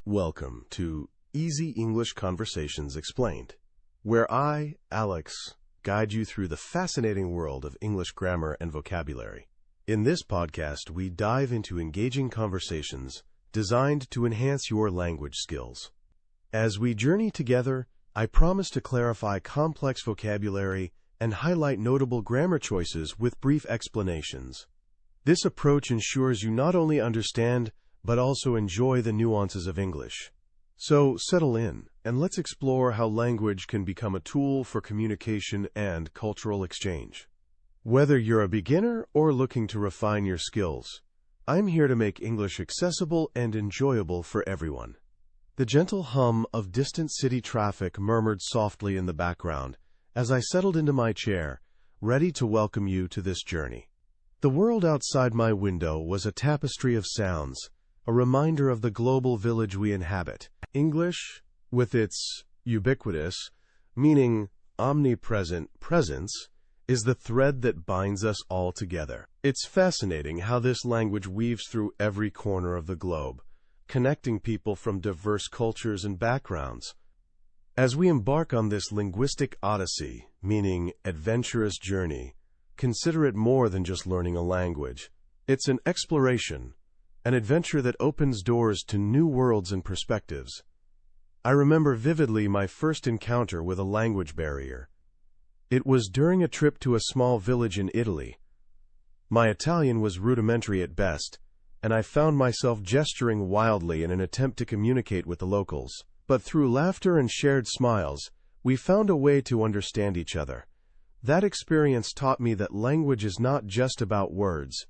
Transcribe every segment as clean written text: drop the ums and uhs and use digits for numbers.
Welcome to Easy English Conversations Explained, where I, Alex, guide you through the fascinating world of English grammar and vocabulary. In this podcast, we dive into engaging conversations designed to enhance your language skills. As we journey together, I promise to clarify complex vocabulary and highlight notable grammar choices with brief explanations. This approach ensures you not only understand, but also enjoy the nuances of English. So settle in, and let's explore how language can become a tool for communication and cultural exchange. Whether you're a beginner or looking to refine your skills, I'm here to make English accessible and enjoyable for everyone. The gentle hum of distant city traffic murmured softly in the background as I settled into my chair, ready to welcome you to this journey. The world outside my window was a tapestry of sounds, a reminder of the global village we inhabit. English, with its ubiquitous, meaning omnipresent presence, is the thread that binds us all together. It's fascinating how this language weaves through every corner of the globe, connecting people from diverse cultures and backgrounds. As we embark on this linguistic odyssey, meaning adventurous journey, consider it more than just learning a language. It's an exploration, an adventure that opens doors to new worlds and perspectives. I remember vividly my first encounter with a language barrier. It was during a trip to a small village in Italy. My Italian was rudimentary at best, and I found myself gesturing wildly in an attempt to communicate with the locals. But through laughter and shared smiles, we found a way to understand each other. That experience taught me that language is not just about words,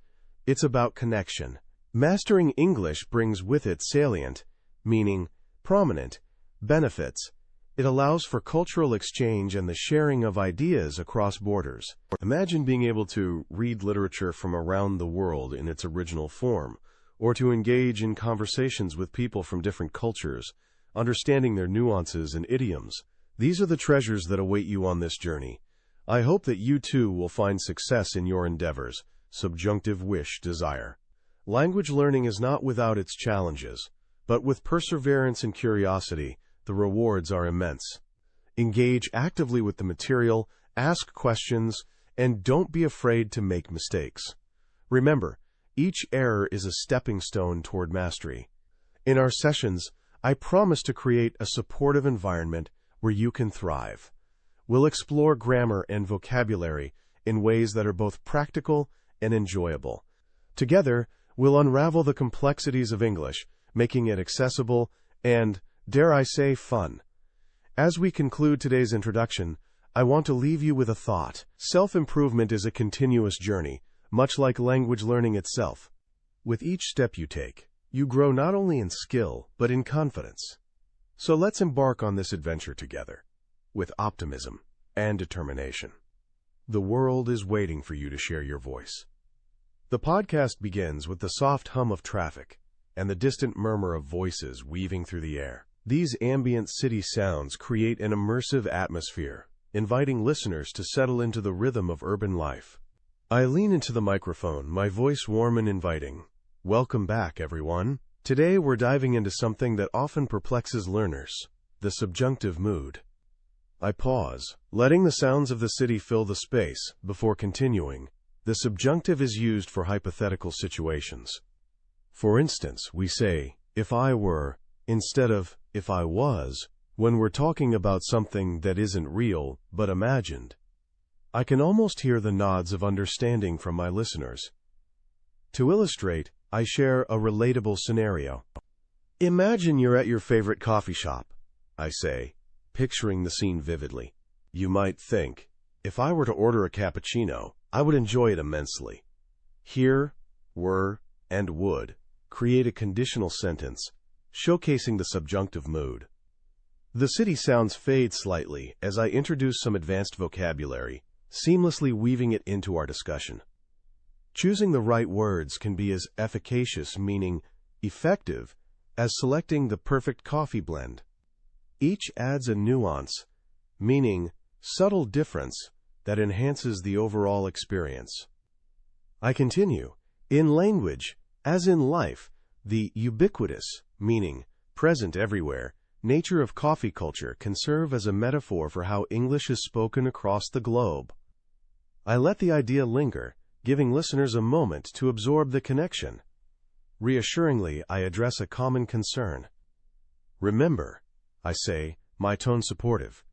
it's about connection. Mastering English brings with it salient, meaning prominent, benefits. It allows for cultural exchange and the sharing of ideas across borders. Imagine being able to read literature from around the world in its original form, or to engage in conversations with people from different cultures, understanding their nuances and idioms. These are the treasures that await you on this journey. I hope that you too will find success in your endeavors. Subjunctive wish, desire. Language learning is not without its challenges, but with perseverance and curiosity, the rewards are immense. Engage actively with the material, ask questions, and don't be afraid to make mistakes. Remember, each error is a stepping stone toward mastery. In our sessions, I promise to create a supportive environment where you can thrive. We'll explore grammar and vocabulary in ways that are both practical and enjoyable. Together, we'll unravel the complexities of English, making it accessible and, dare I say, fun. As we conclude today's introduction, I want to leave you with a thought. Self-improvement is a continuous journey, much like language learning itself. With each step you take, you grow not only in skill, but in confidence. So let's embark on this adventure together, with optimism and determination. The world is waiting for you to share your voice. The podcast begins with the soft hum of traffic and the distant murmur of voices weaving through the air. These ambient city sounds create an immersive atmosphere, inviting listeners to settle into the rhythm of urban life. I lean into the microphone, my voice warm and inviting. Welcome back, everyone. Today we're diving into something that often perplexes learners, the subjunctive mood. I pause, letting the sounds of the city fill the space before continuing. The subjunctive is used for hypothetical situations. For instance, we say, if I were, instead of, if I was, when we're talking about something that isn't real, but imagined. I can almost hear the nods of understanding from my listeners. To illustrate, I share a relatable scenario. Imagine you're at your favorite coffee shop, I say, picturing the scene vividly. You might think, if I were to order a cappuccino, I would enjoy it immensely. Here, were, and would create a conditional sentence, showcasing the subjunctive mood. The city sounds fade slightly as I introduce some advanced vocabulary, seamlessly weaving it into our discussion. Choosing the right words can be as efficacious, meaning effective, as selecting the perfect coffee blend. Each adds a nuance, meaning subtle difference, that enhances the overall experience. I continue. In language, as in life, the ubiquitous, meaning Present everywhere, nature of coffee culture can serve as a metaphor for how English is spoken across the globe. I let the idea linger, giving listeners a moment to absorb the connection. Reassuringly, I address a common concern. Remember, I say, my tone supportive.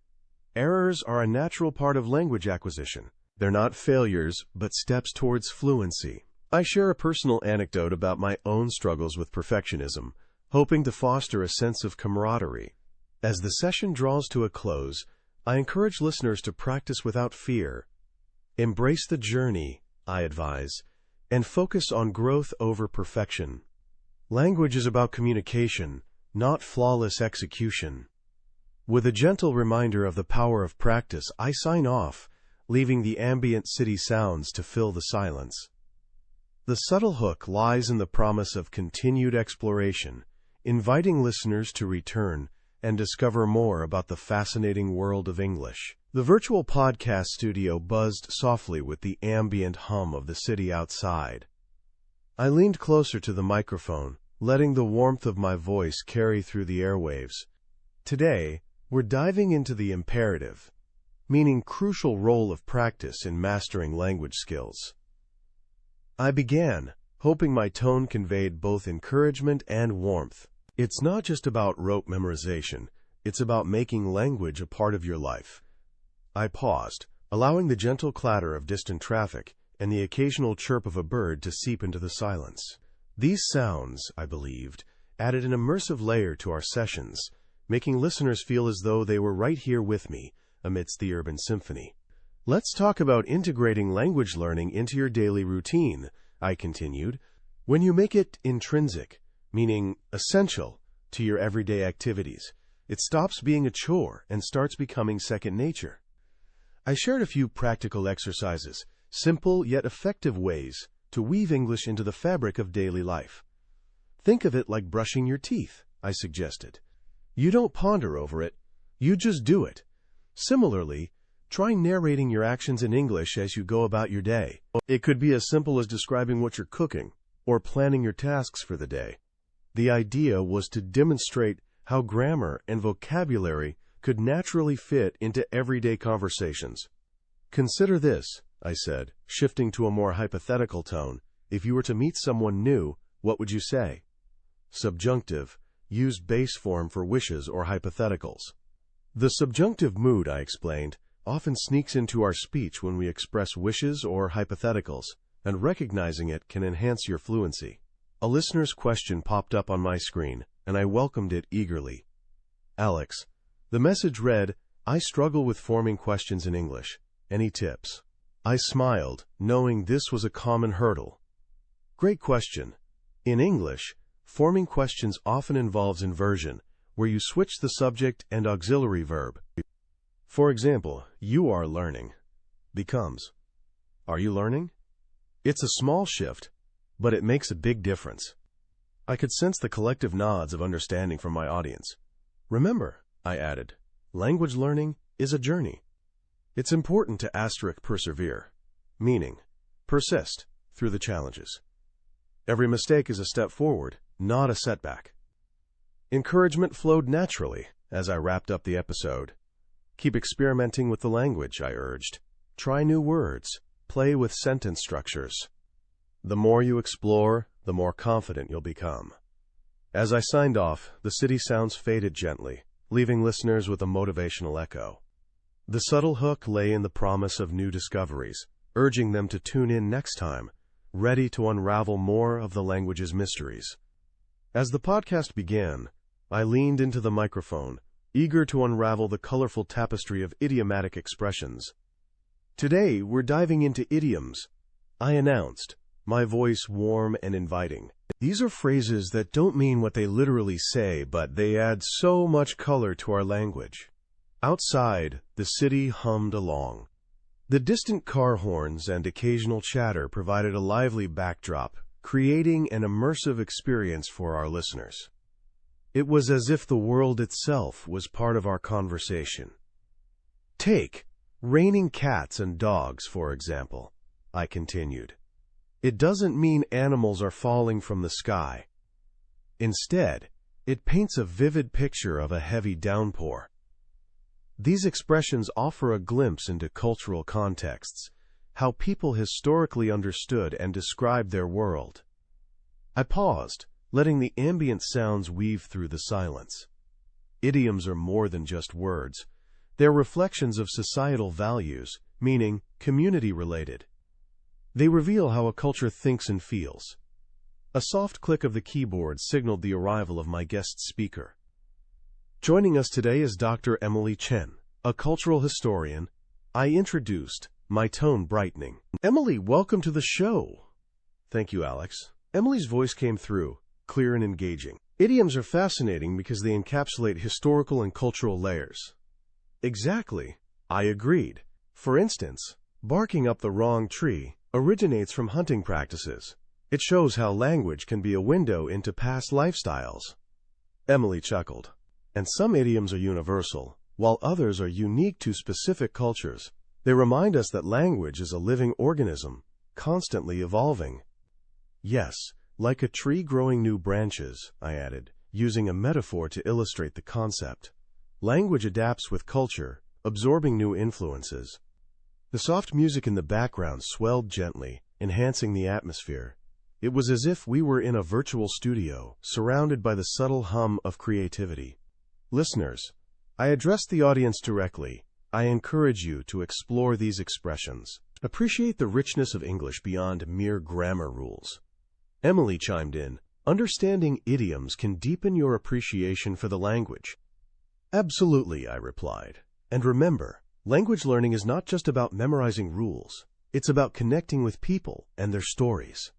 Errors are a natural part of language acquisition. They're not failures, but steps towards fluency. I share a personal anecdote about my own struggles with perfectionism, hoping to foster a sense of camaraderie. As the session draws to a close, I encourage listeners to practice without fear. Embrace the journey, I advise, and focus on growth over perfection. Language is about communication, not flawless execution. With a gentle reminder of the power of practice, I sign off, leaving the ambient city sounds to fill the silence. The subtle hook lies in the promise of continued exploration, inviting listeners to return and discover more about the fascinating world of English. The virtual podcast studio buzzed softly with the ambient hum of the city outside. I leaned closer to the microphone, letting the warmth of my voice carry through the airwaves. Today, we're diving into the imperative, meaning crucial role of practice in mastering language skills. I began, hoping my tone conveyed both encouragement and warmth. It's not just about rote memorization, it's about making language a part of your life. I paused, allowing the gentle clatter of distant traffic and the occasional chirp of a bird to seep into the silence. These sounds, I believed, added an immersive layer to our sessions, making listeners feel as though they were right here with me amidst the urban symphony. Let's talk about integrating language learning into your daily routine, I continued. When you make it intrinsic, meaning essential, to your everyday activities, it stops being a chore and starts becoming second nature. I shared a few practical exercises, simple yet effective ways to weave English into the fabric of daily life. Think of it like brushing your teeth, I suggested. You don't ponder over it, you just do it. Similarly, try narrating your actions in English as you go about your day. It could be as simple as describing what you're cooking or planning your tasks for the day. The idea was to demonstrate how grammar and vocabulary could naturally fit into everyday conversations. Consider this, I said, shifting to a more hypothetical tone. If you were to meet someone new, what would you say? Subjunctive. Use base form for wishes or hypotheticals. The subjunctive mood, I explained, often sneaks into our speech when we express wishes or hypotheticals, and recognizing it can enhance your fluency. A listener's question popped up on my screen, and I welcomed it eagerly. Alex. The message read, I struggle with forming questions in English. Any tips? I smiled, knowing this was a common hurdle. Great question. In English, forming questions often involves inversion, where you switch the subject and auxiliary verb. For example, you are learning becomes, are you learning? It's a small shift, but it makes a big difference. I could sense the collective nods of understanding from my audience. Remember, I added, language learning is a journey. It's important to persevere, meaning persist through the challenges. Every mistake is a step forward, not a setback. Encouragement flowed naturally as I wrapped up the episode. Keep experimenting with the language, I urged. Try new words, play with sentence structures. The more you explore, the more confident you'll become. As I signed off, the city sounds faded gently, leaving listeners with a motivational echo. The subtle hook lay in the promise of new discoveries, urging them to tune in next time, ready to unravel more of the language's mysteries. As the podcast began, I leaned into the microphone, eager to unravel the colorful tapestry of idiomatic expressions. Today, we're diving into idioms, I announced, my voice warm and inviting. These are phrases that don't mean what they literally say, but they add so much color to our language. Outside, the city hummed along. The distant car horns and occasional chatter provided a lively backdrop, creating an immersive experience for our listeners. It was as if the world itself was part of our conversation. Take raining cats and dogs, for example, I continued. It doesn't mean animals are falling from the sky. Instead, It paints a vivid picture of a heavy downpour. These expressions offer a glimpse into cultural contexts, how people historically understood and described their world. I paused, letting the ambient sounds weave through the silence. Idioms are more than just words. They're reflections of societal values, meaning community-related. They reveal how a culture thinks and feels. A soft click of the keyboard signaled the arrival of my guest speaker. Joining us today is Dr. Emily Chen, a cultural historian. I introduced, my tone brightening. Emily, welcome to the show. Thank you, Alex. Emily's voice came through, clear and engaging. Idioms are fascinating because they encapsulate historical and cultural layers. Exactly. I agreed. For instance, barking up the wrong tree originates from hunting practices. It shows how language can be a window into past lifestyles. Emily chuckled. And some idioms are universal, while others are unique to specific cultures. They remind us that language is a living organism, constantly evolving. Yes, like a tree growing new branches, I added, using a metaphor to illustrate the concept. Language adapts with culture, absorbing new influences. The soft music in the background swelled gently, enhancing the atmosphere. It was as if we were in a virtual studio, surrounded by the subtle hum of creativity. Listeners, I addressed the audience directly. I encourage you to explore these expressions. Appreciate the richness of English beyond mere grammar rules. Emily chimed in, understanding idioms can deepen your appreciation for the language. Absolutely, I replied. And remember, language learning is not just about memorizing rules. It's about connecting with people and their stories.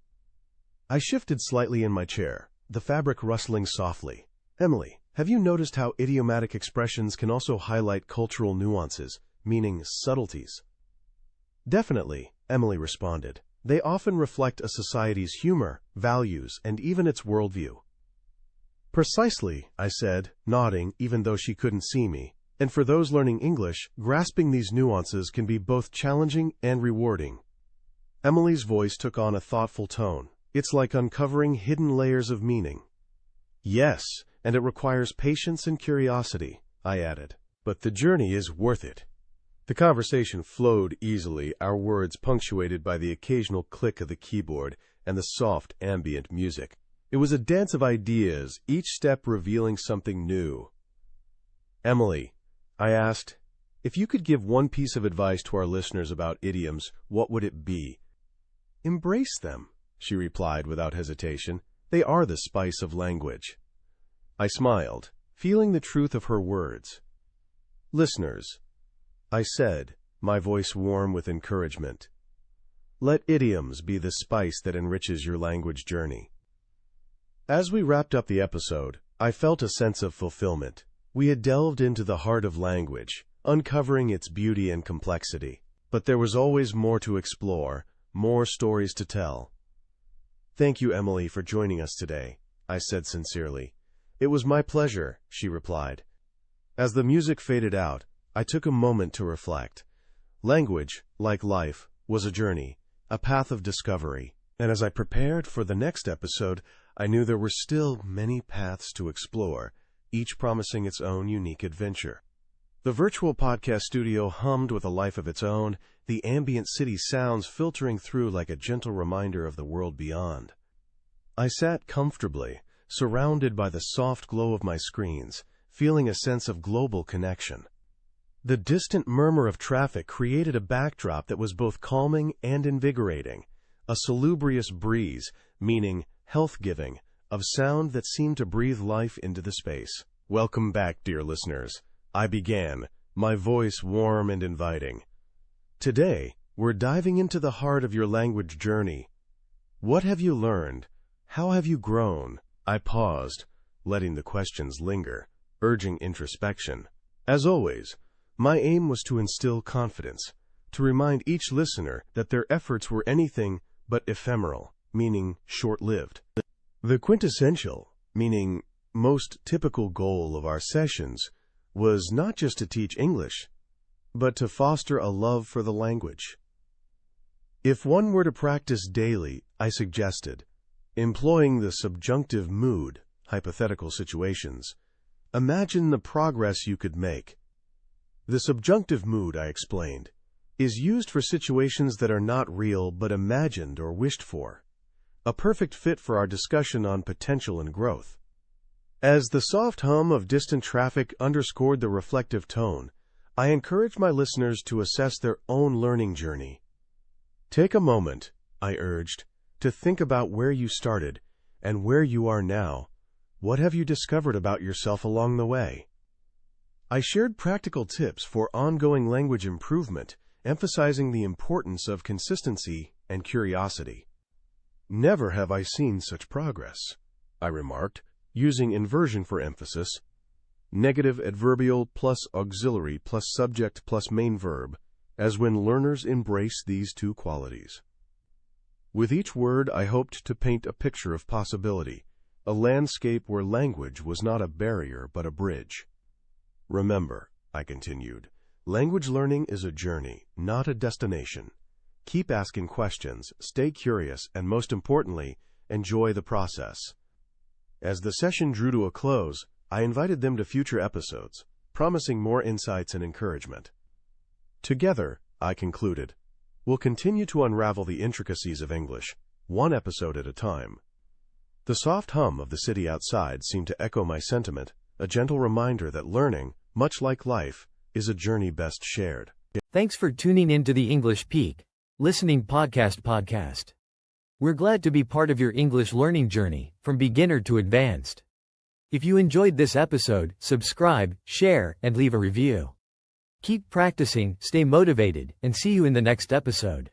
I shifted slightly in my chair, the fabric rustling softly. Emily, have you noticed how idiomatic expressions can also highlight cultural nuances, meaning subtleties? Definitely, Emily responded. They often reflect a society's humor, values, and even its worldview. Precisely, I said, nodding even though she couldn't see me. And for those learning English, grasping these nuances can be both challenging and rewarding. Emily's voice took on a thoughtful tone. It's like uncovering hidden layers of meaning. Yes, and it requires patience and curiosity, I added. But the journey is worth it. The conversation flowed easily, our words punctuated by the occasional click of the keyboard and the soft ambient music. It was a dance of ideas, each step revealing something new. Emily, I asked, if you could give one piece of advice to our listeners about idioms, what would it be? Embrace them, she replied without hesitation. They are the spice of language. I smiled, feeling the truth of her words. Listeners, I said, my voice warm with encouragement. Let idioms be the spice that enriches your language journey. As we wrapped up the episode, I felt a sense of fulfillment. We had delved into the heart of language, uncovering its beauty and complexity. But there was always more to explore, more stories to tell. Thank you, Emily, for joining us today, I said sincerely. It was my pleasure, she replied. As the music faded out, I took a moment to reflect. Language, like life, was a journey, a path of discovery. And as I prepared for the next episode, I knew there were still many paths to explore, each promising its own unique adventure. The virtual podcast studio hummed with a life of its own, the ambient city sounds filtering through like a gentle reminder of the world beyond. I sat comfortably, surrounded by the soft glow of my screens, feeling a sense of global connection. The distant murmur of traffic created a backdrop that was both calming and invigorating, a salubrious breeze, meaning health-giving, of sound that seemed to breathe life into the space. Welcome back, dear listeners. I began, my voice warm and inviting. Today, we're diving into the heart of your language journey. What have you learned? How have you grown? I paused, letting the questions linger, urging introspection. As always, my aim was to instill confidence, to remind each listener that their efforts were anything but ephemeral, meaning short-lived. The quintessential, meaning most typical goal of our sessions was not just to teach English, but to foster a love for the language. If one were to practice daily, I suggested, employing the subjunctive mood, hypothetical situations. Imagine the progress you could make. The subjunctive mood, I explained, is used for situations that are not real but imagined or wished for. A perfect fit for our discussion on potential and growth. As the soft hum of distant traffic underscored the reflective tone, I encouraged my listeners to assess their own learning journey. Take a moment, I urged, to think about where you started and where you are now. What have you discovered about yourself along the way? I shared practical tips for ongoing language improvement, emphasizing the importance of consistency and curiosity. Never have I seen such progress, I remarked, using inversion for emphasis. Negative adverbial plus auxiliary plus subject plus main verb, as when learners embrace these two qualities. With each word, I hoped to paint a picture of possibility, a landscape where language was not a barrier but a bridge. Remember, I continued, language learning is a journey, not a destination. Keep asking questions, stay curious, and most importantly, enjoy the process. As the session drew to a close, I invited them to future episodes, promising more insights and encouragement. Together, I concluded, we'll continue to unravel the intricacies of English, one episode at a time. The soft hum of the city outside seemed to echo my sentiment, a gentle reminder that learning, much like life, is a journey best shared. Thanks for tuning in to the English Peak Listening Podcast. We're glad to be part of your English learning journey, from beginner to advanced. If you enjoyed this episode, subscribe, share, and leave a review. Keep practicing, stay motivated, and see you in the next episode.